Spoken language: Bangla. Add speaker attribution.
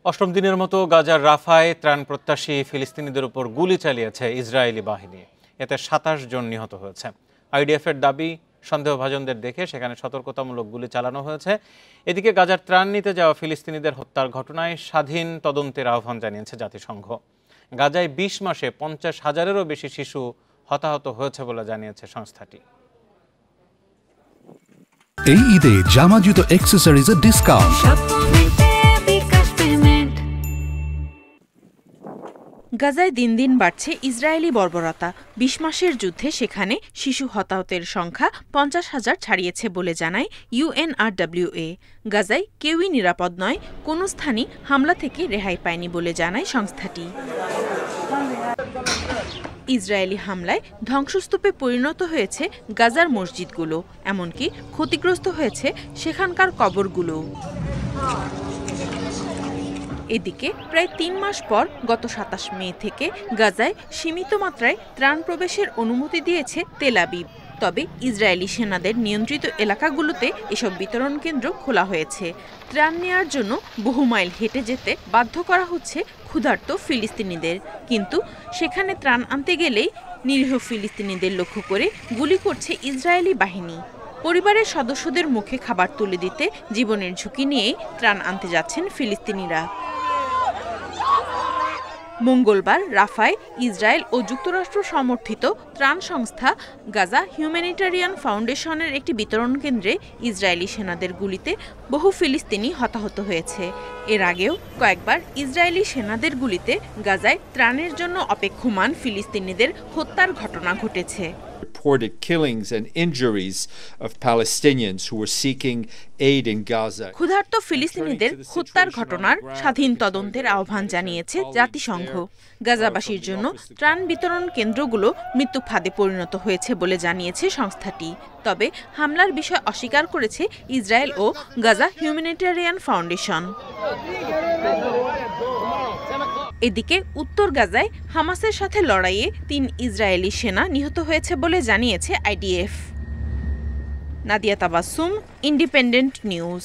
Speaker 1: অষ্টম দিনের মতো গাজার রাফায় ত্রাণ প্রত্যাশী ফিলিস্তিনিদের উপর গুলি চালিয়েছে ইসরায়েলি বাহিনী। এতে ২৭ জন নিহত হয়েছে। আইডিএফের দাবি, সন্দেহভাজনদের দেখে সেখানে সতর্কতামূলক গুলি চালানো হয়েছে। এদিকে গাজার ত্রাণ নিতে যাওয়া ফিলিস্তিনিদের হত্যার ঘটনায় স্বাধীন তদন্তের আহ্বান জানিয়েছে জাতিসংঘ। গাজায় ২০ মাসে ৫০,০০০-এরও বেশি শিশু হতাহত হয়েছে বলে জানিয়েছে সংস্থাটি।
Speaker 2: এই ঈদে জামা জুতো অ্যাক্সেসরিজের ডিসকাউন্ট।
Speaker 3: গাজায় দিন দিন বাড়ছে ইসরায়েলি বর্বরতা। ২০ মাসের যুদ্ধে সেখানে শিশু হতাহতের সংখ্যা ৫০,০০০ ছাড়িয়েছে বলে জানায় UNRWA। গাজায় কেউই নিরাপদ নয়, কোনো স্থানই হামলা থেকে রেহাই পায়নি বলে জানায় সংস্থাটি। ইসরায়েলি হামলায় ধ্বংসস্তূপে পরিণত হয়েছে গাজার মসজিদগুলো, এমনকি ক্ষতিগ্রস্ত হয়েছে সেখানকার কবরগুলো। এদিকে প্রায় ৩ মাস পর গত ২৭ মে থেকে গাজায় সীমিত মাত্রায় ত্রাণ প্রবেশের অনুমতি দিয়েছে তেল আবিব। তবে ইসরায়েলি সেনাদের নিয়ন্ত্রিত এলাকাগুলোতে এসব বিতরণ কেন্দ্র খোলা হয়েছে। ত্রাণ নেওয়ার জন্য বহু মাইল হেঁটে যেতে বাধ্য করা হচ্ছে ক্ষুধার্ত ফিলিস্তিনিদের। কিন্তু সেখানে ত্রাণ আনতে গেলেই নিরীহ ফিলিস্তিনিদের লক্ষ্য করে গুলি করছে ইসরায়েলি বাহিনী। পরিবারের সদস্যদের মুখে খাবার তুলে দিতে জীবনের ঝুঁকি নিয়েই ত্রাণ আনতে যাচ্ছেন ফিলিস্তিনিরা। মঙ্গলবার রাফায় ইসরায়েল ও যুক্তরাষ্ট্র সমর্থিত ত্রাণ সংস্থা গাজা হিউম্যানিটারিয়ান ফাউন্ডেশনের একটি বিতরণ কেন্দ্রে ইসরায়েলি সেনাদের গুলিতে বহু ফিলিস্তিনি হতাহত হয়েছে। এর আগেও কয়েকবার ইসরায়েলি সেনাদের গুলিতে গাজায় ত্রাণের জন্য অপেক্ষমান ফিলিস্তিনিদের হত্যার ঘটনা ঘটেছে।
Speaker 4: Reported killings and injuries of Palestinians who were seeking aid in Gaza.
Speaker 3: ক্ষুধার্ত ফিলিস্তিনিদের হত্যার ঘটনার স্বাধীন তদন্তের আহ্বান জানিয়েছে জাতিসংঘ। গাজাবাসীর জন্য ত্রাণ বিতরণ কেন্দ্রগুলো মৃত্যু ফাঁদে পরিণত হয়েছে বলে জানিয়েছে সংস্থাটি। তবে হামলার বিষয় অস্বীকার করেছে ইসরায়েল ও গাজা হিউম্যানিটারিয়ান ফাউন্ডেশন। এদিকে উত্তর গাজায় হামাসের সাথে লড়াইয়ে ৩ ইসরায়েলি সেনা নিহত হয়েছে বলে জানিয়েছে IDF. Nadia Tabassum, independent news.